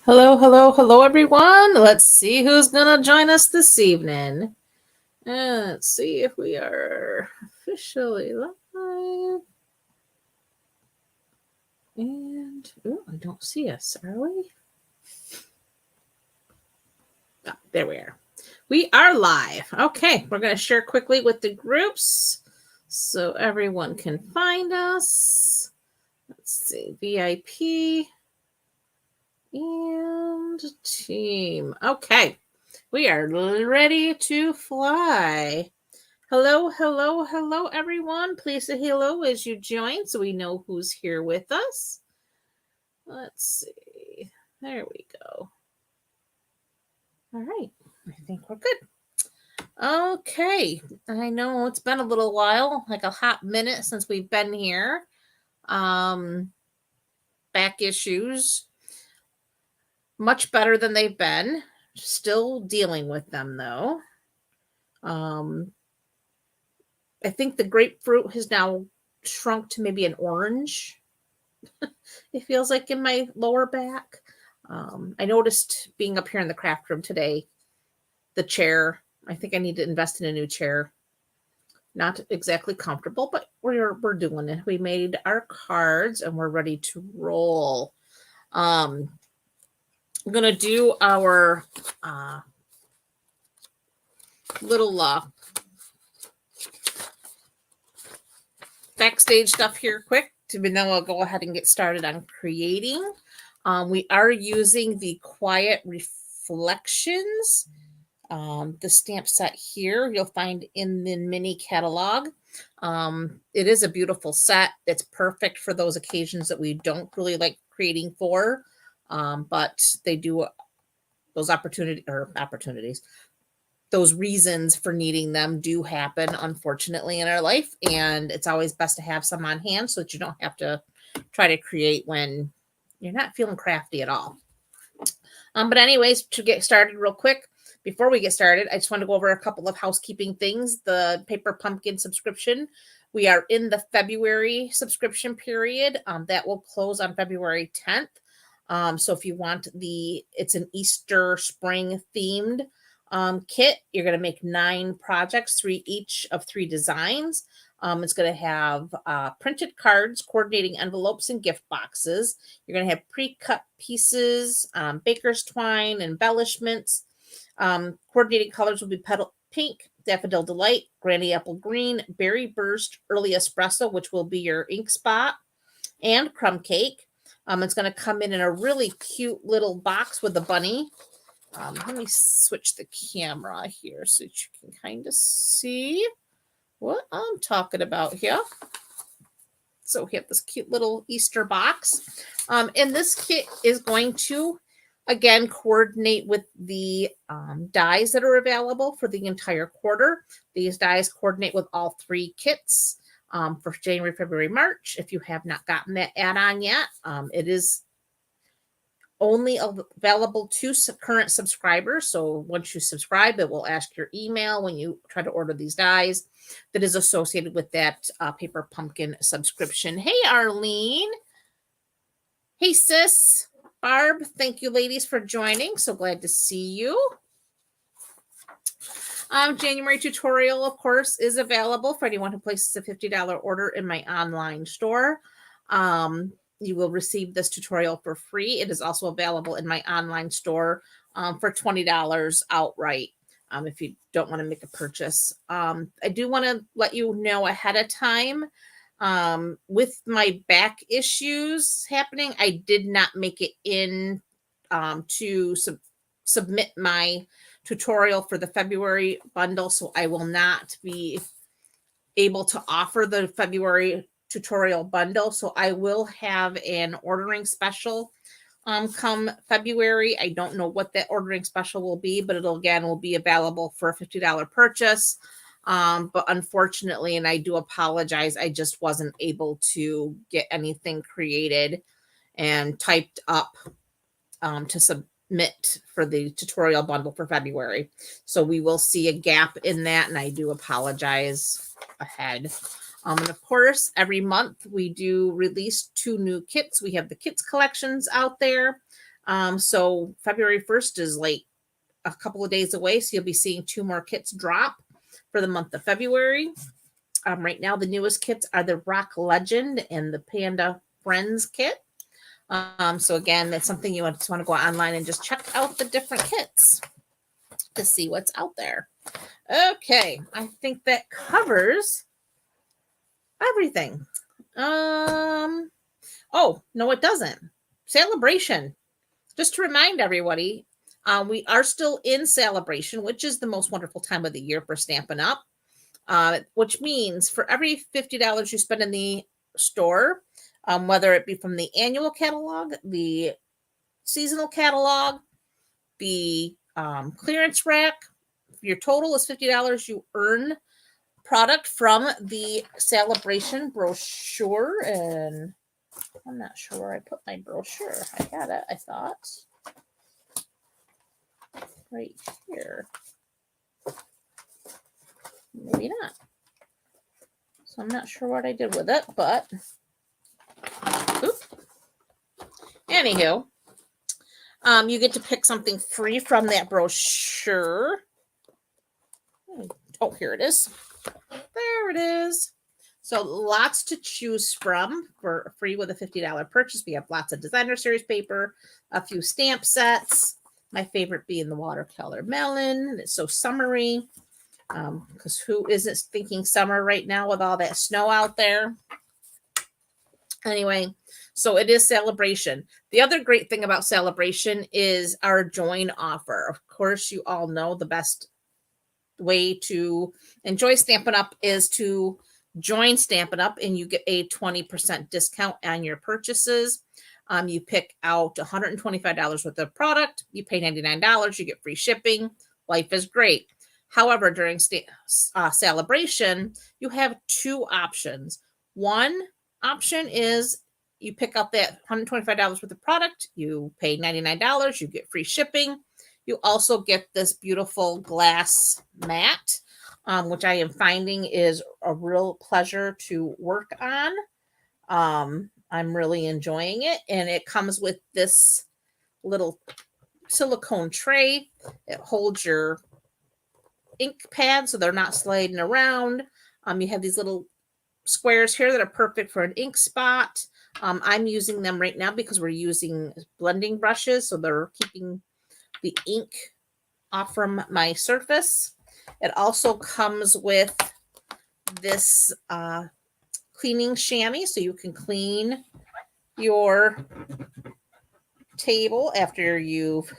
Hello, hello, hello, everyone. Let's see who's going to join us this evening. And let's see if we are officially live. And, oh, I don't see us, are we? Oh, there we are. We are live. Okay, we're going to share quickly with the groups so everyone can find us. Let's see, VIP and team. Okay, we are ready to fly. Hello, hello, hello, everyone. Please say hello as you join so we know who's here with us. Let's see. There we go. All right. I think we're good. Okay. I know it's been a little while, like a hot minute since we've been here. Back issues. Much better than they've been. Still dealing with them, though. I think the grapefruit has now shrunk to maybe an orange. It feels like in my lower back. I noticed being up here in the craft room today, the chair, I think I need to invest in a new chair. Not exactly comfortable, but we're doing it. We made our cards and we're ready to roll. I'm going to do our little backstage stuff here quick. Then we'll go ahead and get started on creating. We are using the Quiet Reflections, the stamp set here you'll find in the mini catalog. It is a beautiful set. It's perfect for those occasions that we don't really like creating for, but they do those opportunities. Those reasons for needing them do happen, unfortunately, in our life. And it's always best to have some on hand so that you don't have to try to create when you're not feeling crafty at all. But anyways, to get started real quick, before we get started, I just want to go over a couple of housekeeping things. The Paper Pumpkin subscription, we are in the February subscription period. That will close on February 10th. So if you want it's an Easter spring themed kit. You're going to make 9 projects, 3 each of 3 designs. It's going to have printed cards, coordinating envelopes, and gift boxes. You're going to have pre-cut pieces, baker's twine, embellishments. Coordinating colors will be petal pink, daffodil delight, granny apple green, berry burst, early espresso, which will be your ink spot, and crumb cake. It's going to come in a really cute little box with a bunny. Let me switch the camera here so that you can kind of see what I'm talking about here. So we have this cute little Easter box. And this kit is going to, again, coordinate with the dies that are available for the entire quarter. These dies coordinate with all 3 kits for January, February, March. If you have not gotten that add-on yet, it is only available to current subscribers. So once you subscribe, it will ask your email when you try to order these dies that is associated with that Paper Pumpkin subscription. Hey, Arlene. Hey, sis. Barb, thank you, ladies, for joining. So glad to see you. January tutorial, of course, is available for anyone who places a $50 order in my online store. You will receive this tutorial for free. It is also available in my online store for $20 outright if you don't want to make a purchase. I do want to let you know ahead of time, with my back issues happening, I did not make it in to submit my tutorial for the February bundle, so I will not be able to offer the February tutorial bundle. So I will have an ordering special come February. I don't know what that ordering special will be, but it'll will be available for a $50 purchase. But unfortunately, and I do apologize, I just wasn't able to get anything created and typed up to submit for the tutorial bundle for February. So we will see a gap in that, and I do apologize ahead. And of course, every month we do release 2 new kits. We have the kits collections out there. So February 1st is like a couple of days away. So you'll be seeing 2 more kits drop for the month of February. Right now, the newest kits are the Rock Legend and the Panda Friends kit. So again, that's something you just want to go online and just check out the different kits to see what's out there. Okay, I think that covers everything. Oh, no, it doesn't. Celebration. Just to remind everybody, we are still in celebration, which is the most wonderful time of the year for Stampin' Up. Which means for every $50 you spend in the store, whether it be from the annual catalog, the seasonal catalog, the clearance rack, if your total is $50, you earn product from the celebration brochure. And I'm not sure where I put my brochure. I had it, I thought. Right here. Maybe not. So I'm not sure what I did with it, but anywho, you get to pick something free from that brochure. Oh, here it is. There it is. So lots to choose from for free with a $50 purchase. We have lots of designer series paper, a few stamp sets. My favorite being the watercolor melon. It's so summery. Because who isn't thinking summer right now with all that snow out there? Anyway, so it is celebration. The other great thing about celebration is our join offer. Of course, you all know the best way to enjoy Stampin' Up is to join Stampin' Up and you get a 20% discount on your purchases. You pick out $125 worth of product. You pay $99. You get free shipping. Life is great. However, during celebration, you have 2 options. One option is you pick up that $125 worth of product. You pay $99. You get free shipping. You also get this beautiful glass mat, which I am finding is a real pleasure to work on. I'm really enjoying it. And it comes with this little silicone tray. It holds your ink pad so they're not sliding around. You have these little squares here that are perfect for an ink spot. I'm using them right now because we're using blending brushes, so they're keeping the ink off from my surface. It also comes with this cleaning chamois, so you can clean your table after you've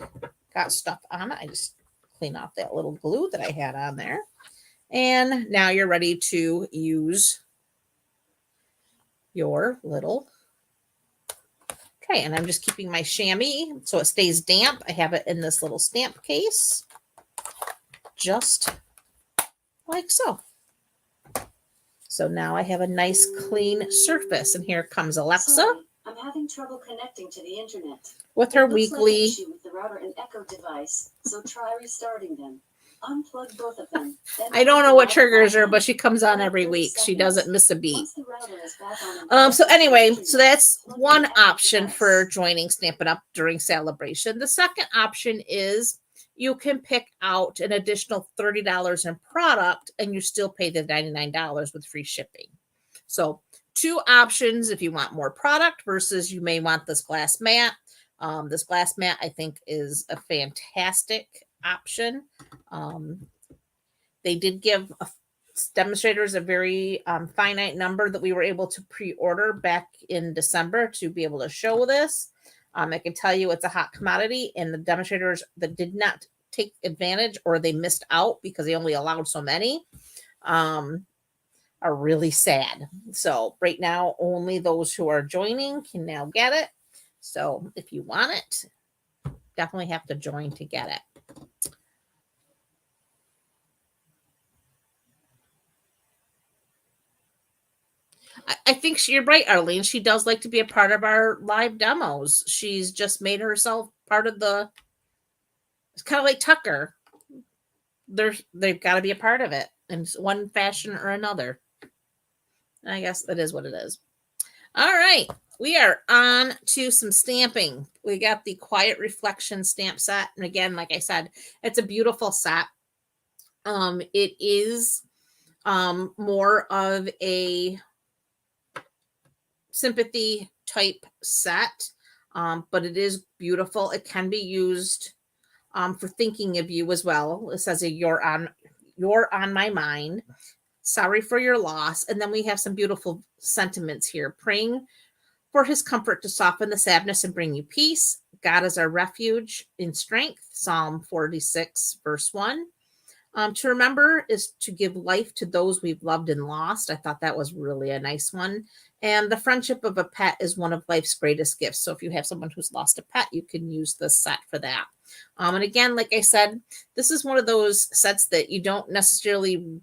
got stuff on it. I just clean off that little glue that I had on there. And now you're ready to use your little tray. And I'm just keeping my chamois so it stays damp. I have it in this little stamp case, just like so. So now I have a nice clean surface. And here comes Alexa. Sorry, I'm having trouble connecting to the internet. With her weekly. Like issue with the router and Echo device, so try restarting them. Unplug both of them. I don't know what triggers her, but she comes on every week. She doesn't miss a beat. So anyway, so that's one option for joining Stampin' Up during celebration. The second option is you can pick out an additional $30 in product and you still pay the $99 with free shipping. So 2 options if you want more product versus you may want this glass mat. This glass mat, I think, is a fantastic option. They did give demonstrators a very finite number that we were able to pre-order back in December to be able to show this. I can tell you it's a hot commodity, and the demonstrators that did not take advantage or they missed out because they only allowed so many are really sad. So right now, only those who are joining can now get it. So if you want it, definitely have to join to get it. I think you're right, Arlene. She does like to be a part of our live demos. She's just made herself part of the. It's kind of like Tucker. They've got to be a part of it in one fashion or another. I guess that is what it is. All right. we are on to some stamping. We got the Quiet Reflection stamp set. And again, like I said, it's a beautiful set. It is more of a sympathy type set, but it is beautiful. It can be used for thinking of you as well. It says you're on my mind. Sorry for your loss. And then we have some beautiful sentiments here. Praying for his comfort to soften the sadness and bring you peace. God is our refuge in strength. Psalm 46, verse 1. To remember is to give life to those we've loved and lost. I thought that was really a nice one. And the friendship of a pet is one of life's greatest gifts. So if you have someone who's lost a pet, you can use this set for that. And again, like I said, this is one of those sets that you don't necessarily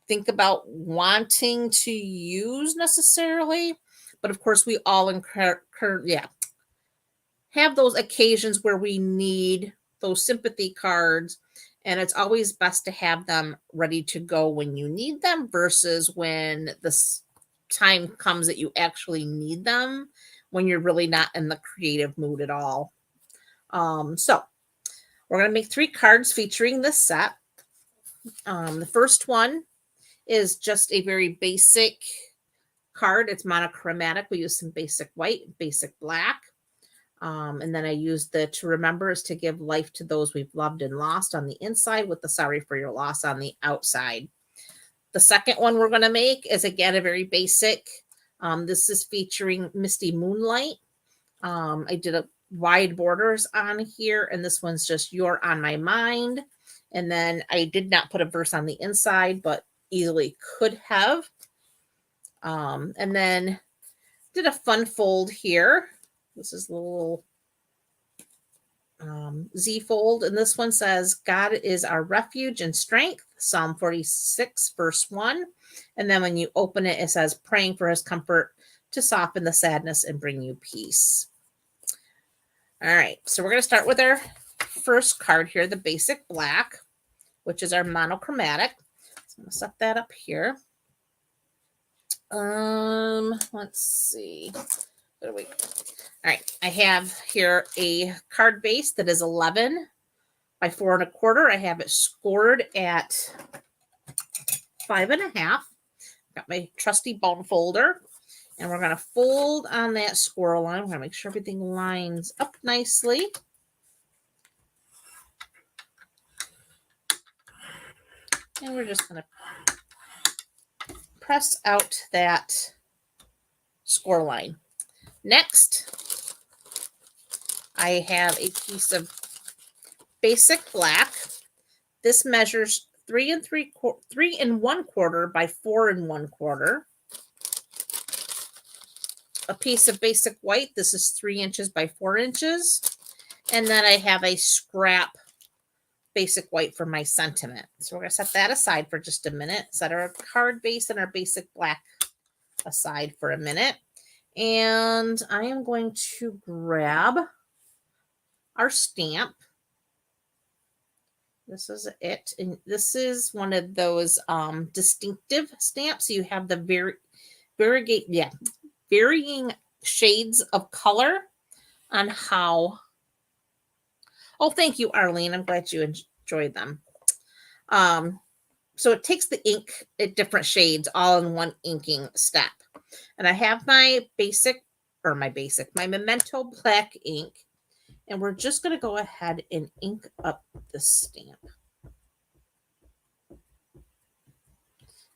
think about wanting to use necessarily. But of course, we all have those occasions where we need those sympathy cards. And it's always best to have them ready to go when you need them versus when this time comes that you actually need them, when you're really not in the creative mood at all. So we're going to make 3 cards featuring this set. The first one is just a very basic card. It's monochromatic. We use some basic white, basic black. And then I use the to remember is to give life to those we've loved and lost on the inside with the sorry for your loss on the outside. The second one we're going to make is again a very basic. This is featuring Misty Moonlight. I did a wide borders on here, and this one's just you're on my mind. And then I did not put a verse on the inside, but easily could have. And then did a fun fold here. This is a little Z fold, and this one says, God is our refuge and strength, Psalm 46, verse 1. And then when you open it, it says, praying for his comfort to soften the sadness and bring you peace. All right, so we're going to start with our first card here, the basic black, which is our monochromatic. So I'm going to set that up here. Let's see. All right, I have here a card base that is 11 by 4.25. I have it scored at 5.5. Got my trusty bone folder, and we're going to fold on that score line. We're going to make sure everything lines up nicely. And we're just going to press out that score line. Next, I have a piece of basic black. This measures 3 1/4 by 4 1/4. A piece of basic white. This is 3 inches by 4 inches. And then I have a scrap basic white for my sentiment. So we're going to set that aside for just a minute. Set our card base and our basic black aside for a minute. And I am going to grab our stamp. This is it. And this is one of those distinctive stamps. So you have the varying shades of color on how. Oh, thank you, Arlene. I'm glad you enjoyed them. So it takes the ink at different shades all in one inking step. And I have my Memento black ink. And we're just going to go ahead and ink up the stamp.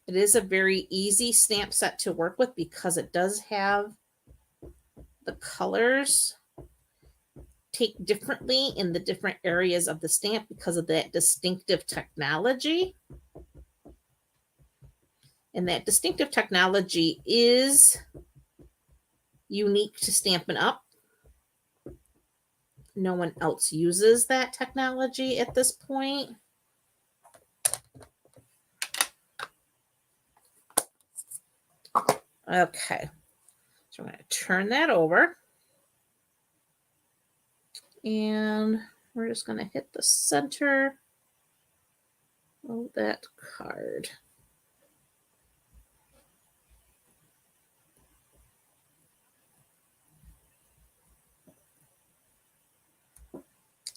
It is a very easy stamp set to work with because it does have the colors take differently in the different areas of the stamp because of that distinctive technology. And that distinctive technology is unique to Stampin' Up. No one else uses that technology at this point. Okay, so I'm going to turn that over. And we're just going to hit the center of that card.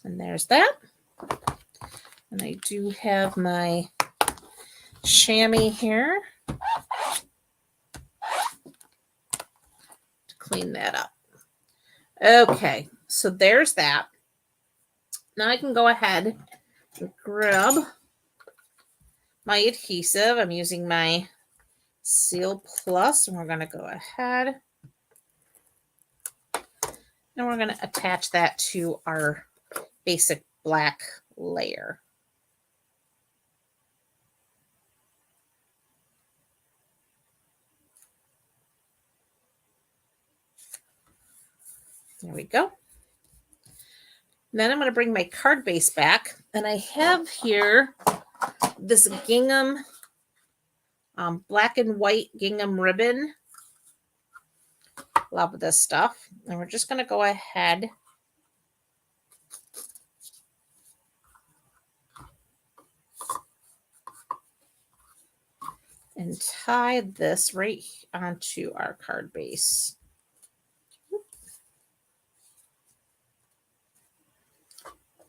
And there's that. And I do have my chamois here to clean that up. Okay, so there's that. Now I can go ahead and grab my adhesive. I'm using my Seal Plus, and we're going to go ahead and we're going to attach that to our basic black layer. There we go. Then I'm going to bring my card base back, and I have here this gingham, black and white gingham ribbon. Love this stuff. And we're just going to go ahead and tie this right onto our card base.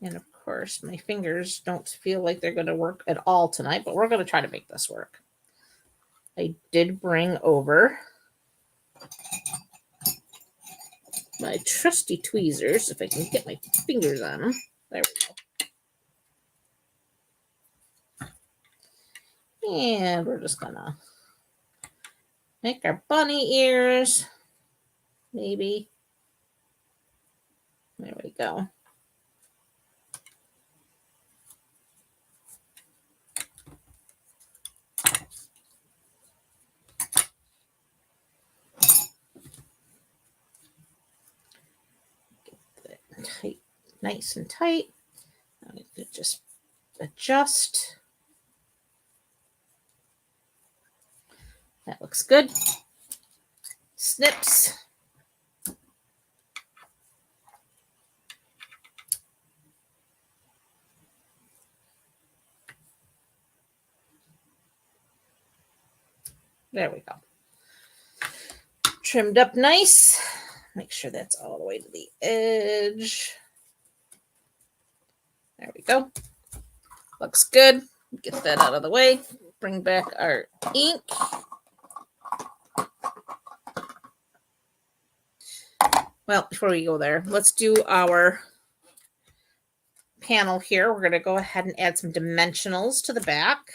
And of course, my fingers don't feel like they're going to work at all tonight, but we're going to try to make this work. I did bring over my trusty tweezers, if I can get my fingers on them. There we go. And we're just going to make our bunny ears. Maybe. There we go. Tight, nice and tight. I'm going to just adjust. That looks good. Snips. There we go. Trimmed up nice. Make sure that's all the way to the edge. There we go. Looks good. Get that out of the way. Bring back our ink. Well, before we go there, let's do our panel here. We're going to go ahead and add some dimensionals to the back.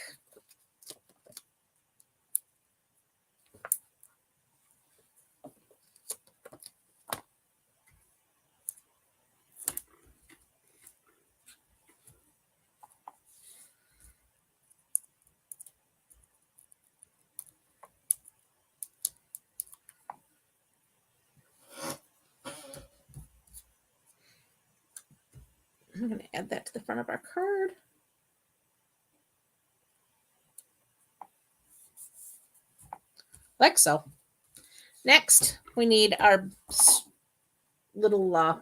I'm going to add that to the front of our card. Like so. Next, we need our little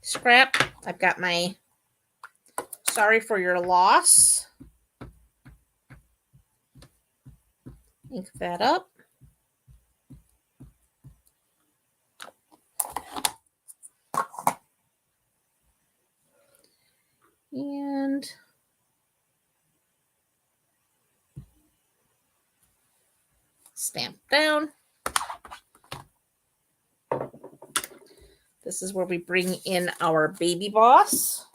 scrap. I've got my Sorry for Your Loss. Ink that up. And stamp down. This is where we bring in our baby boss.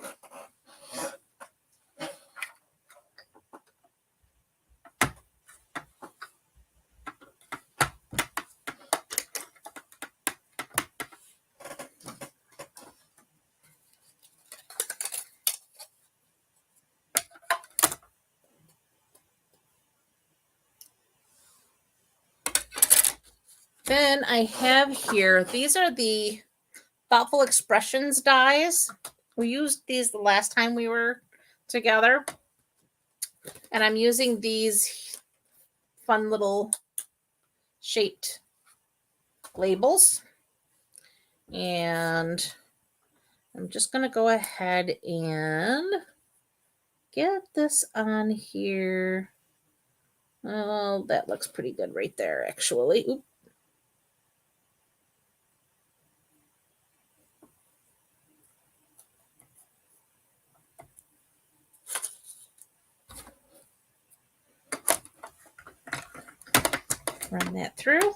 Then I have here, these are the Thoughtful Expressions dies. We used these the last time we were together. And I'm using these fun little shaped labels. And I'm just going to go ahead and get this on here. Oh, that looks pretty good right there, actually. Oop. Run that through.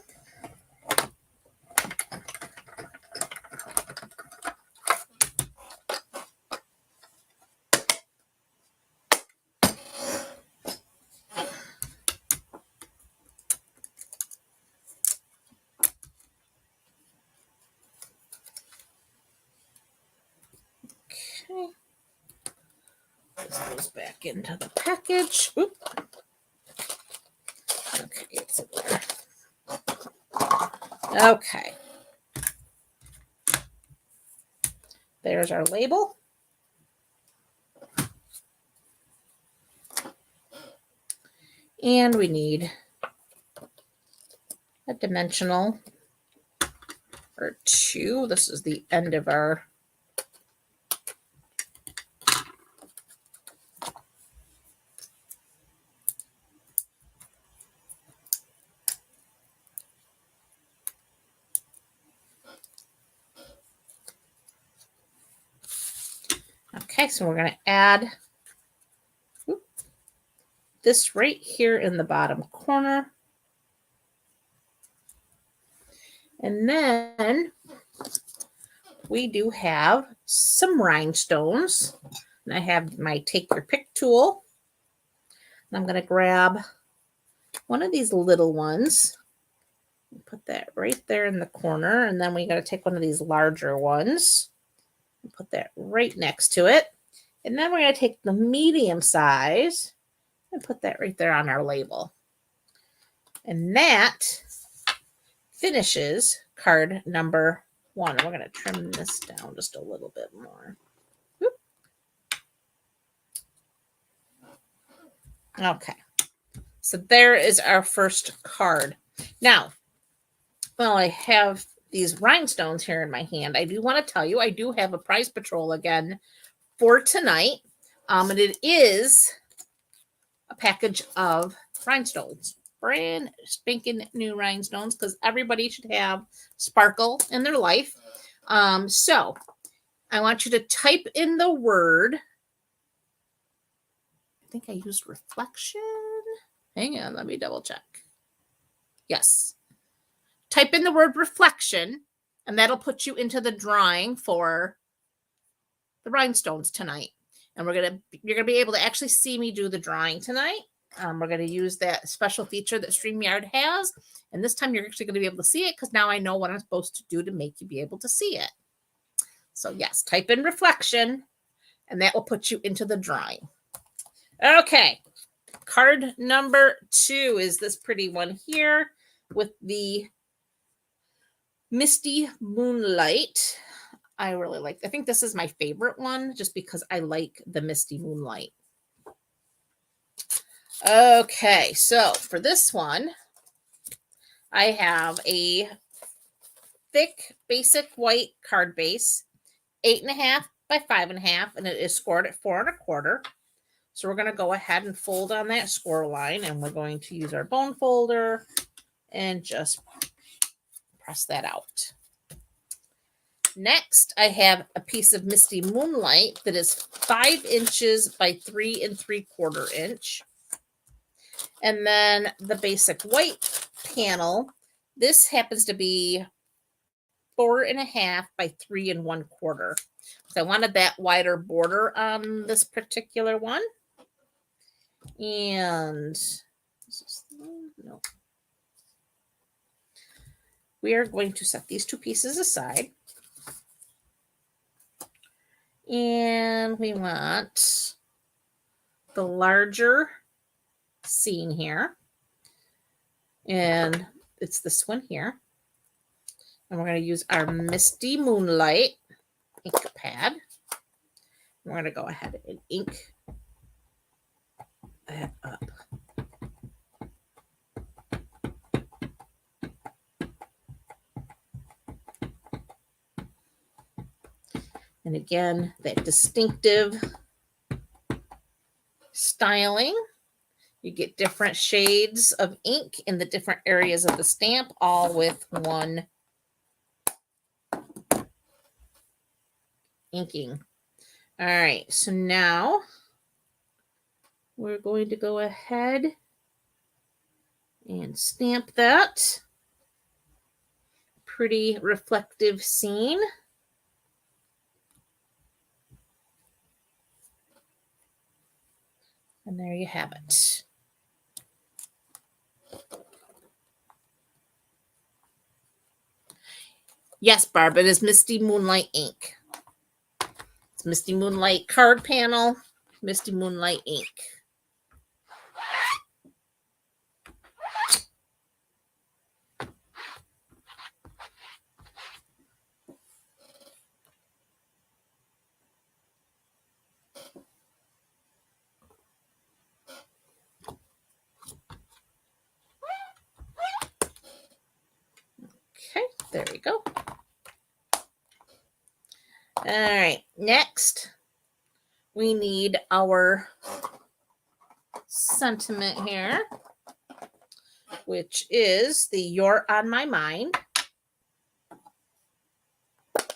Okay. This goes back into the package. Oop. Okay, it's in there. Okay. There's our label. And we need a dimensional or 2. This is the end of our okay, so we're going to add this right here in the bottom corner. And then we do have some rhinestones. And I have my take your pick tool. And I'm going to grab one of these little ones. Put that right there in the corner. And then we got to take one of these larger ones and put that right next to it. And then we're going to take the medium size and put that right there on our label. And that finishes card number 1. And we're going to trim this down just a little bit more. Whoop. Okay. So there is our first card. Now, well, I have these rhinestones here in my hand. I do want to tell you, I do have a prize patrol again for tonight. And it is a package of rhinestones. Brand spanking new rhinestones, because everybody should have sparkle in their life. So I want you to type in the word. I think I used reflection. Hang on, let me double check. Yes. Type in the word reflection, and that'll put you into the drawing for the rhinestones tonight. And you're gonna be able to actually see me do the drawing tonight. We're going to use that special feature that StreamYard has. And this time you're actually going to be able to see it, because now I know what I'm supposed to do to make you be able to see it. So yes, type in reflection, and that will put you into the drawing. Okay. Card number 2 is this pretty one here with the Misty Moonlight. I think this is my favorite one, just because I like the Misty Moonlight. Okay, so for this one, I have a thick basic white card base, 8.5 by 5.5, and it is scored at 4 1/4. So we're going to go ahead and fold on that score line, and we're going to use our bone folder and just press that out. Next, I have a piece of Misty Moonlight that is 5 inches by 3 3/4 inch. And then the basic white panel, this happens to be 4.5 by 3 1/4. So I wanted that wider border on this particular one. And no. We are going to set these 2 pieces aside. And we want the larger scene here. And it's this one here. And we're going to use our Misty Moonlight ink pad. We're going to go ahead and ink that up. And again, that distinctive styling. You get different shades of ink in the different areas of the stamp, all with one inking. All right, so now we're going to go ahead and stamp that. Pretty reflective scene. And there you have it. Yes, Barb, it is Misty Moonlight ink. It's Misty Moonlight card panel, Misty Moonlight ink. Okay, there we go. All right, next we need our sentiment here, which is the You're on My Mind. I'm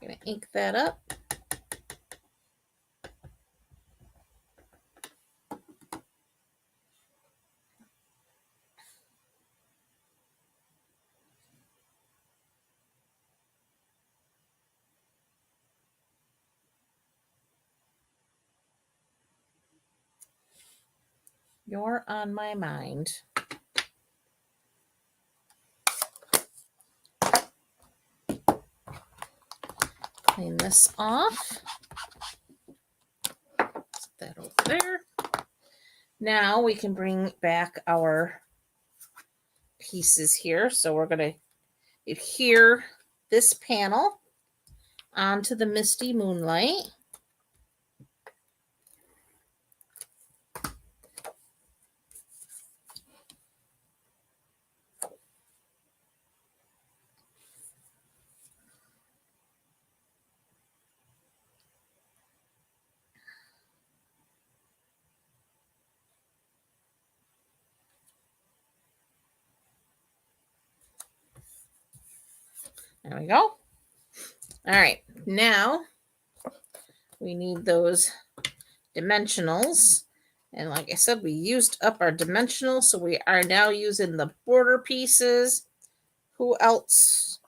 going to ink that up. You're on my mind. Clean this off. Put that over there. Now we can bring back our pieces here. So we're going to adhere this panel onto the Misty Moonlight. There we go. All right, now we need those dimensionals. And like I said, we used up our dimensionals, so we are now using the border pieces. Who else?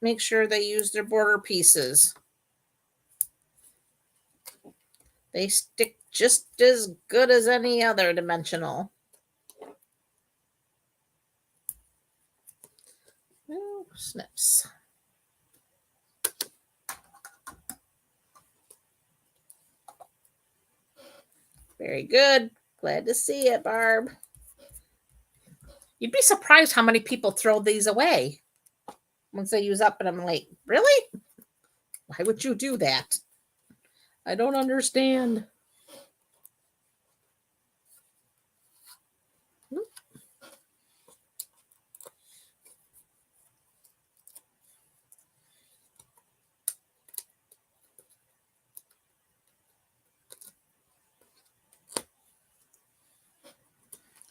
Make sure they use their border pieces. They stick just as good as any other dimensional. Oh, snips. Very good. Glad to see it, Barb. You'd be surprised how many people throw these away once they use up. And I'm like, really? Why would you do that? I don't understand.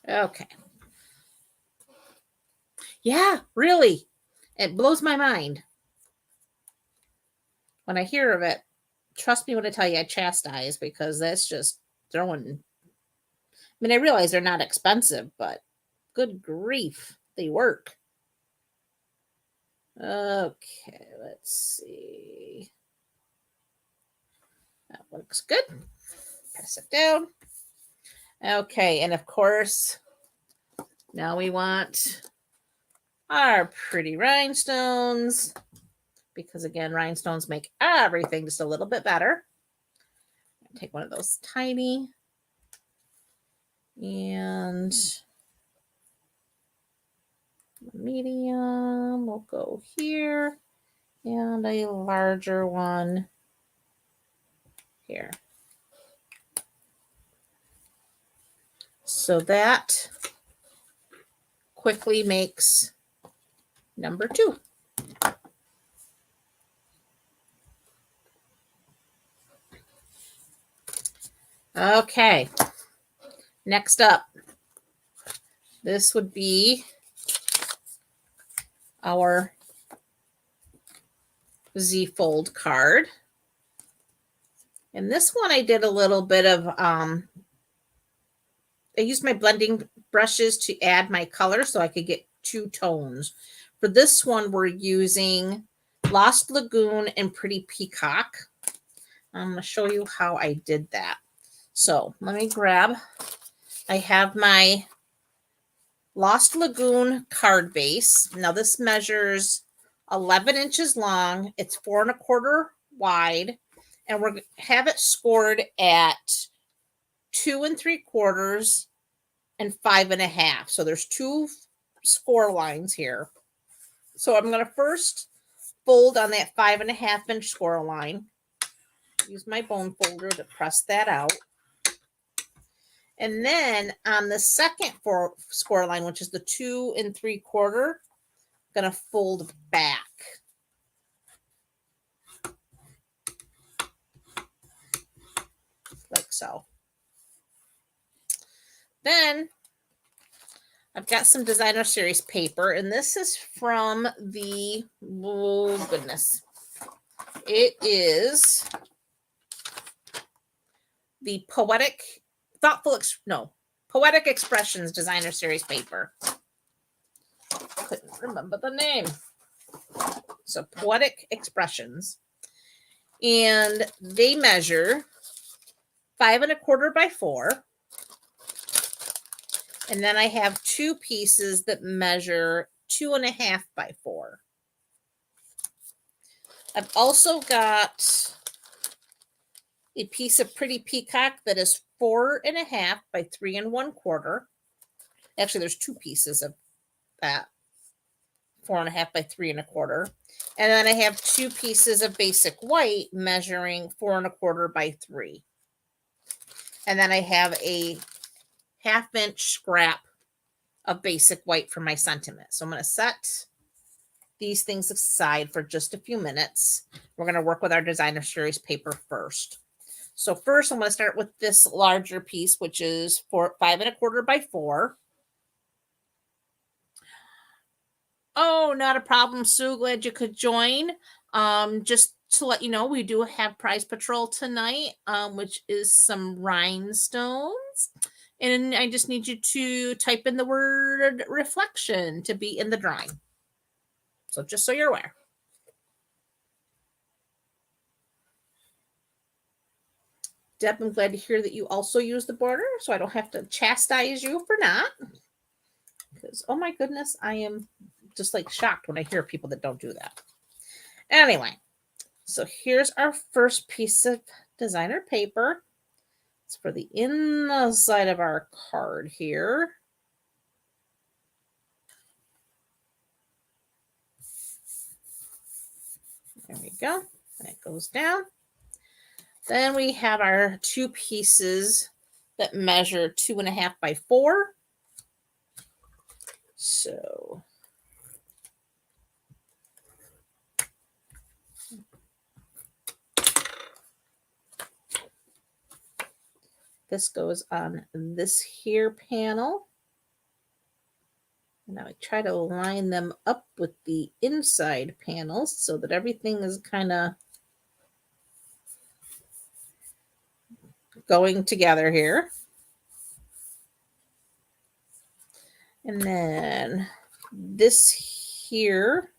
Okay. Yeah, really. It blows my mind when I hear of it. Trust me when I tell you I chastise, because that's just throwing. I mean, I realize they're not expensive, but good grief, they work. Okay, let's see. That looks good. Press it down. Okay, and of course, now we want our pretty rhinestones, because again, rhinestones make everything just a little bit better. Take one of those tiny and medium will go here, and a larger one here. So that quickly makes number 2. Okay, next up, this would be our Z-fold card. And this one I did a little bit of used my blending brushes to add my color so I could get 2 tones. For this one, we're using Lost Lagoon and Pretty Peacock. I'm going to show you how I did that. So let me grab, I have my Lost Lagoon card base. Now this measures 11 inches long. It's 4 1/4 wide. And we're going to have it scored at 2 3/4 and 5 1/2. So there's 2 score lines here. So I'm going to first fold on that 5 1/2 inch score line. Use my bone folder to press that out. And then on the second score line, which is the 2 3/4, I'm going to fold back. Like so. Then I've got some designer series paper, and this is from the, oh goodness, it is the Poetic Expressions designer series paper. Couldn't remember the name. So Poetic Expressions, and they measure 5 1/4 by 4. And then I have 2 pieces that measure 2 1/2 by 4. I've also got a piece of Pretty Peacock that is 4 1/2 by 3 1/4. Actually, there's 2 pieces of that, 4 1/2 by 3 1/4. And then I have 2 pieces of basic white measuring 4 1/4 by 3. And then I have a 1/2 inch scrap of basic white for my sentiment. So I'm going to set these things aside for just a few minutes. We're going to work with our designer series paper first. So first I'm going to start with this larger piece, which is 5 1/4 by 4. Oh, not a problem, Sue. Glad you could join. Just to let you know, we do have Prize Patrol tonight, which is some rhinestones. And I just need you to type in the word reflection to be in the drawing. So just so you're aware. Deb, I'm glad to hear that you also use the border, so I don't have to chastise you for not. Because, oh my goodness, I am just like shocked when I hear people that don't do that. Anyway, so here's our first piece of designer paper. It's for the inside of our card here. There we go. And it goes down. Then we have our 2 pieces that measure 2 1/2 by 4. So this goes on this here panel. And now I try to line them up with the inside panels so that everything is kind of going together here. And then this here,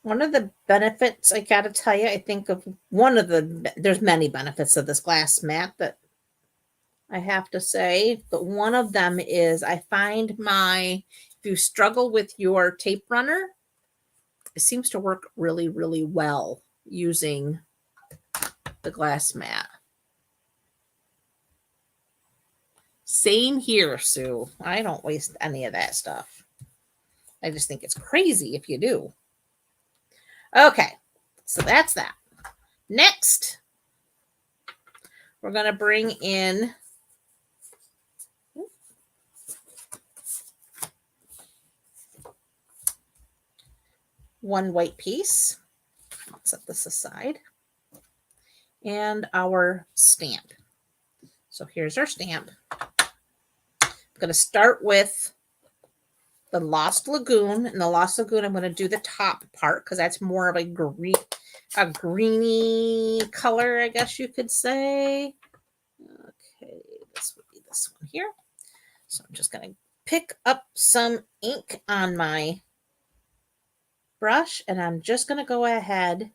one of the benefits, I gotta tell you, I think of there's many benefits of this glass mat that I have to say, but one of them is I find if you struggle with your tape runner, it seems to work really, really well using the glass mat. Same here, Sue. I don't waste any of that stuff. I just think it's crazy if you do. Okay, so that's that. Next, we're going to bring in one white piece. Let's set this aside. And our stamp. So here's our stamp. I'm going to start with the Lost Lagoon. And the Lost Lagoon, I'm going to do the top part because that's more of a greeny color, I guess you could say. Okay, this would be this one here. So I'm just going to pick up some ink on my brush, and I'm just going to go ahead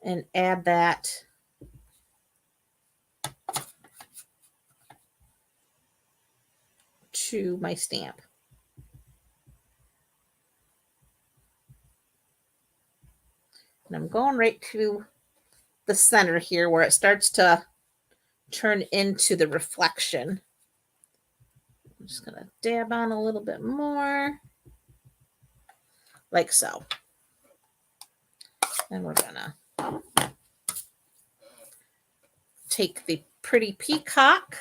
and add that to my stamp. And I'm going right to the center here where it starts to turn into the reflection. I'm just going to dab on a little bit more, like so. And we're going to take the pretty peacock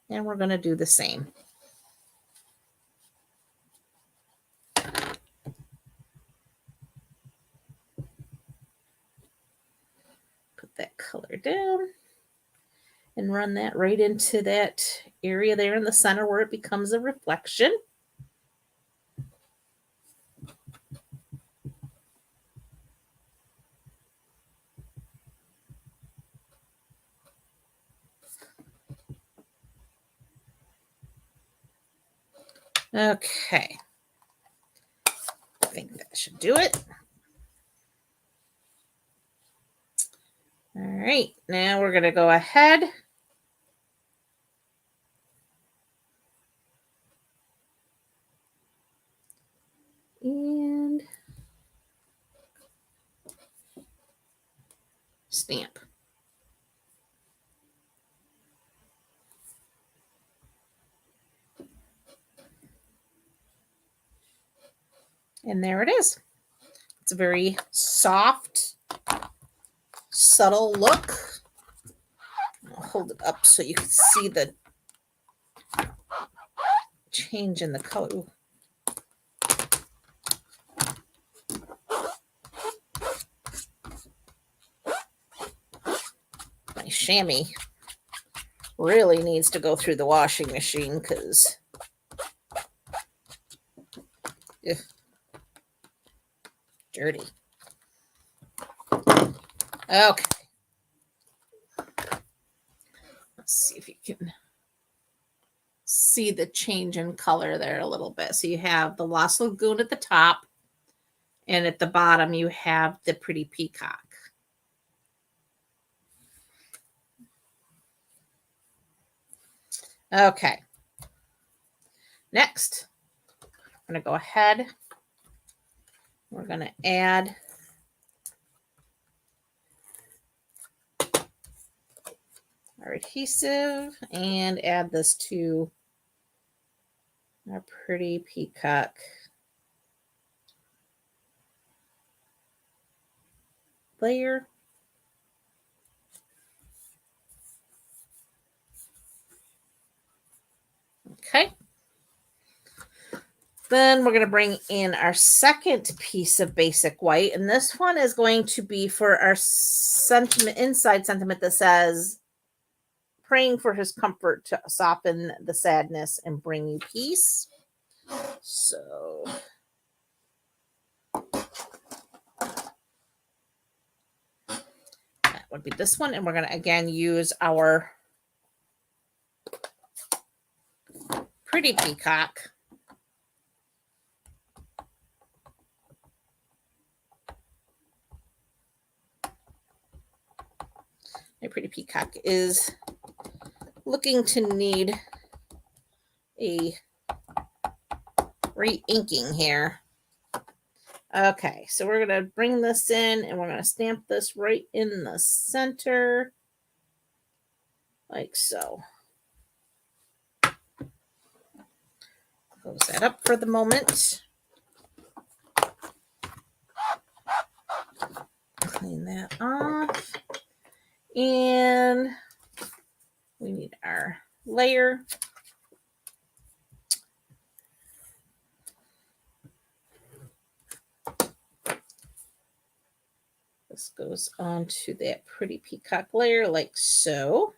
and we're going to do the same. Put that color down and run that right into that area there in the center where it becomes a reflection. Okay. I think that should do it. All right, now we're going to go ahead and stamp. And there it is. It's a very soft, subtle look. I'll hold it up so you can see the change in the color. Ooh. My chamois really needs to go through the washing machine because dirty. Okay. Let's see if you can see the change in color there a little bit. So you have the Lost Lagoon at the top, and at the bottom you have the pretty peacock. Okay. Next, I'm going to go ahead. We're going to add our adhesive and add this to our pretty peacock layer. Okay. Then we're going to bring in our second piece of basic white. And this one is going to be for our sentiment, inside sentiment that says, praying for his comfort to soften the sadness and bring you peace. So that would be this one. And we're going to, again, use our pretty peacock. My pretty peacock is looking to need a re-inking here. Okay, so we're going to bring this in and we're going to stamp this right in the center, like so. Close that up for the moment. Clean that off. And we need our layer. This goes onto that pretty peacock layer like so.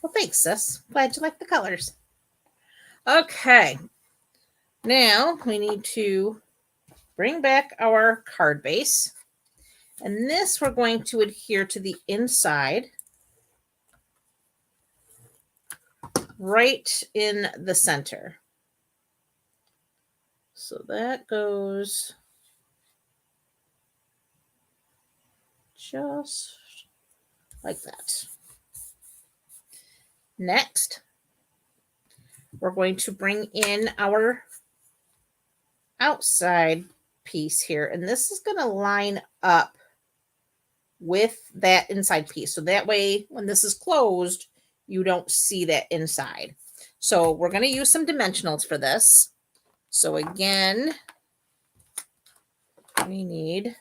Well, thanks, sis. Glad you like the colors. Okay. Now we need to bring back our card base. And this we're going to adhere to the inside, right in the center. So that goes just like that. Next, we're going to bring in our outside piece here, and this is going to line up with that inside piece. So that way, when this is closed, you don't see that inside. So we're going to use some dimensionals for this. So again, we need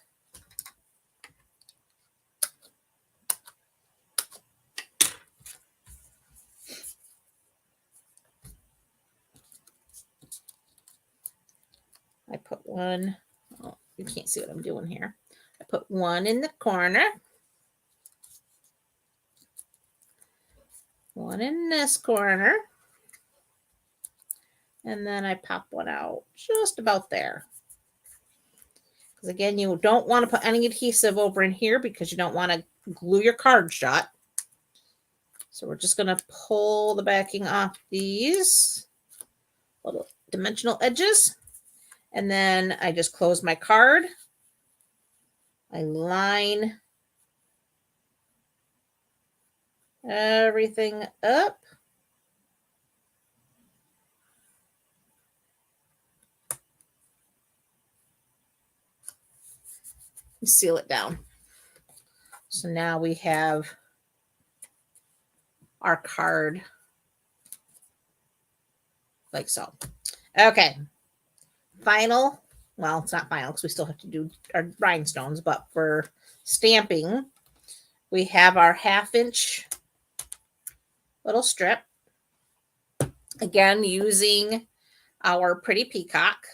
I put one, oh, you can't see what I'm doing here. I put one in the corner, one in this corner, and then I pop one out just about there. Because again, you don't want to put any adhesive over in here because you don't want to glue your card shut. So we're just going to pull the backing off these little dimensional edges. And then I just close my card. I line everything up. And seal it down. So now we have our card like so. Okay. Final, well, it's not final because we still have to do our rhinestones, but for stamping, we have our 1/2 inch little strip. Again, using our pretty peacock.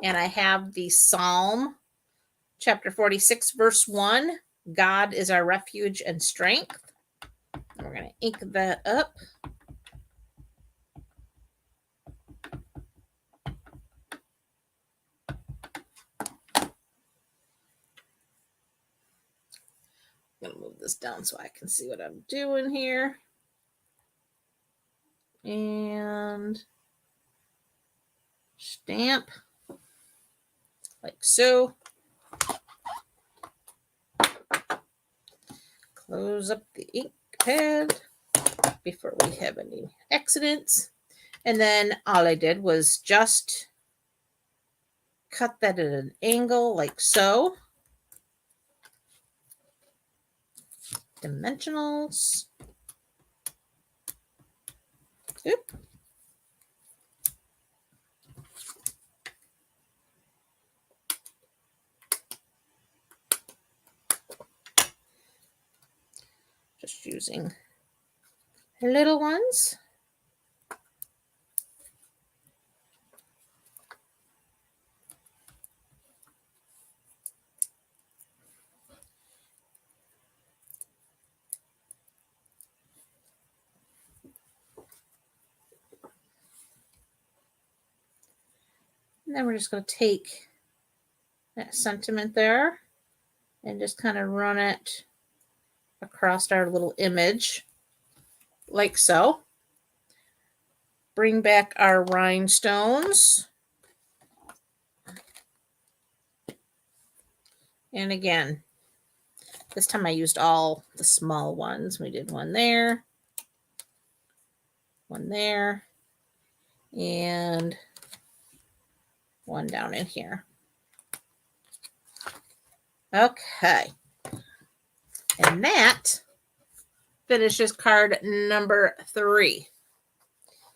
And I have the Psalm chapter 46, verse 1. God is our refuge and strength. And we're going to ink that up. I'm going to move this down so I can see what I'm doing here. And stamp like so. Close up the ink pad before we have any accidents. And then all I did was just cut that at an angle like so. Dimensionals. Oop. Just using little ones. And then we're just going to take that sentiment there and just kind of run it across our little image like so. Bring back our rhinestones. And again, this time I used all the small ones. We did one there, and one down in here. Okay. And that finishes card number 3.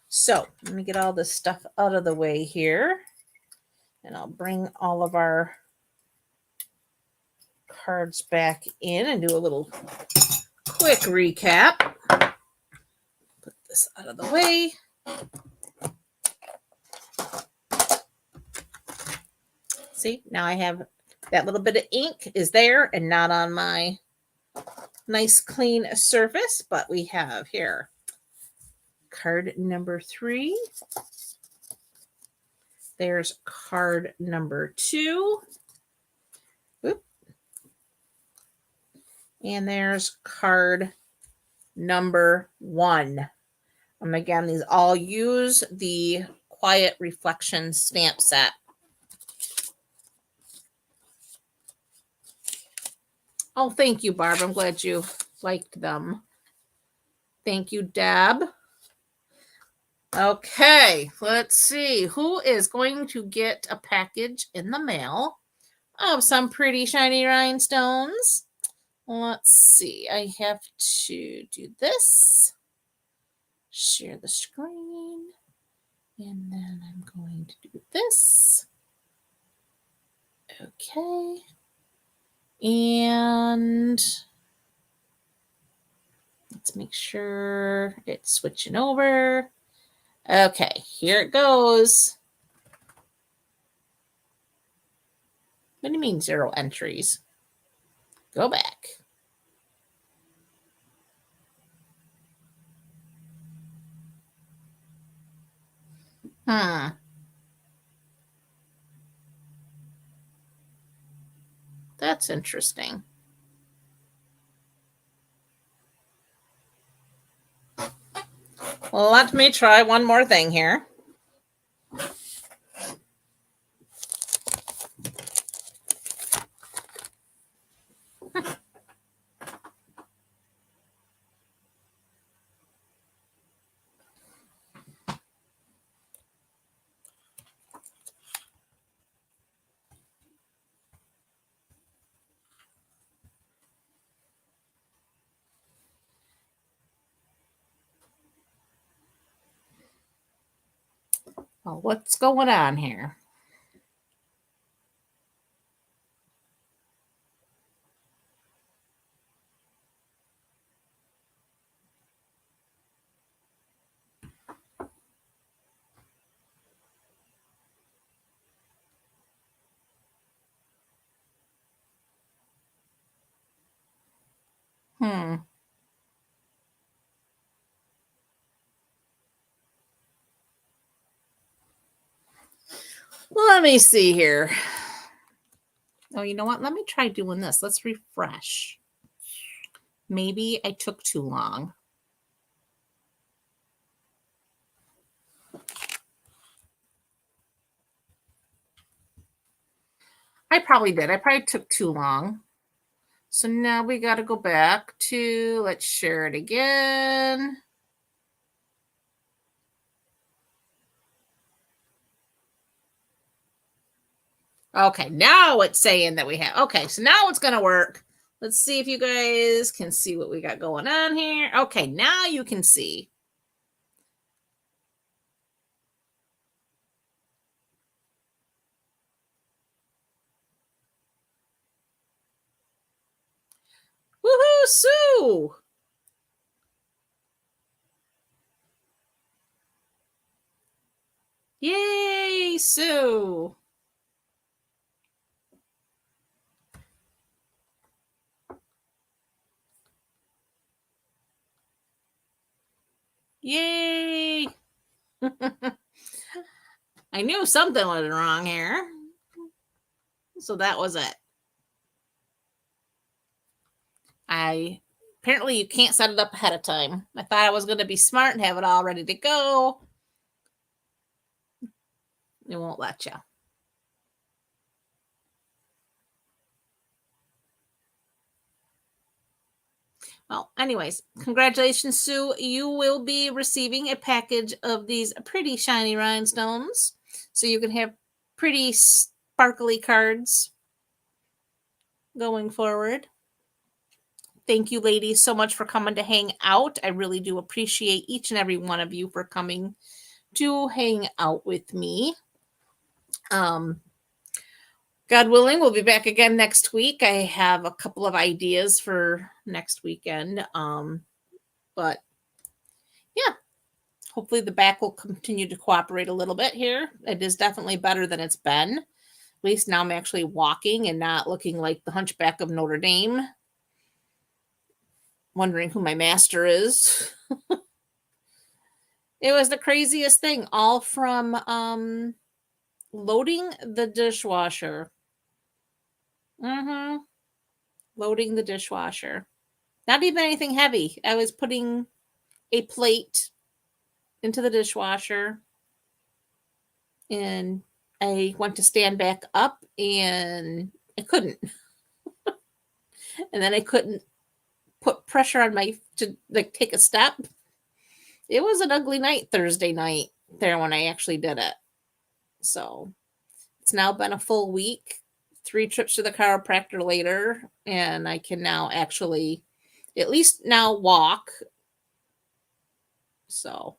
So let me get all this stuff out of the way here. And I'll bring all of our cards back in and do a little quick recap. Put this out of the way. See, now I have that little bit of ink is there and not on my nice clean surface, but we have here card number 3. There's card number 2. Oop. And there's card number 1. Again, these all use the Quiet Reflection stamp set. Oh, thank you, Barb. I'm glad you liked them. Thank you, Deb. Okay, let's see. Who is going to get a package in the mail of some pretty shiny rhinestones? Let's see. I have to do this. Share the screen. And then I'm going to do this. Okay. And let's make sure it's switching over. Okay, here it goes. What do you mean 0 entries? Go back. That's interesting. Well, let me try one more thing here. Well, what's going on here? Let me see here. Oh, you know what? Let me try doing this. Let's refresh. Maybe I took too long. I probably did. I probably took too long. So now we got to go back to, let's share it again. Okay, now it's saying that we have, okay, so now it's going to work. Let's see if you guys can see what we got going on here. Okay, now you can see. Woohoo, Sue! Yay, Sue! Yay! I knew something was wrong here. So that was it. Apparently you can't set it up ahead of time. I thought I was going to be smart and have it all ready to go. It won't let you. Well, anyways, congratulations, Sue. You will be receiving a package of these pretty shiny rhinestones. So you can have pretty sparkly cards going forward. Thank you, ladies, so much for coming to hang out. I really do appreciate each and every one of you for coming to hang out with me. God willing, we'll be back again next week. I have a couple of ideas for next weekend. But yeah, hopefully the back will continue to cooperate a little bit here. It is definitely better than it's been. At least now I'm actually walking and not looking like the Hunchback of Notre Dame. wondering who my master is. It was the craziest thing, all from loading the dishwasher. Loading the dishwasher. Not even anything heavy. I was putting a plate into the dishwasher, and I went to stand back up and I couldn't. And then I couldn't put pressure on my to like take a step. It was an ugly night Thursday night there when I actually did it. So it's now been a full week, 3 trips to the chiropractor later, and I can now actually at least now walk. So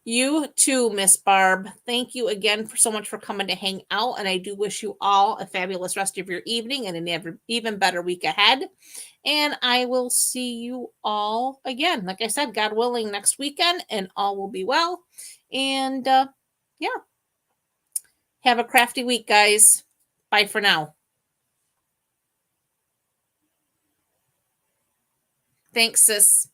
you too, Miss Barb. Thank you again for so much for coming to hang out. And I do wish you all a fabulous rest of your evening and an even better week ahead. And I will see you all again. Like I said, God willing, next weekend, and all will be well. And yeah, have a crafty week, guys. Bye for now. Thanks, sis.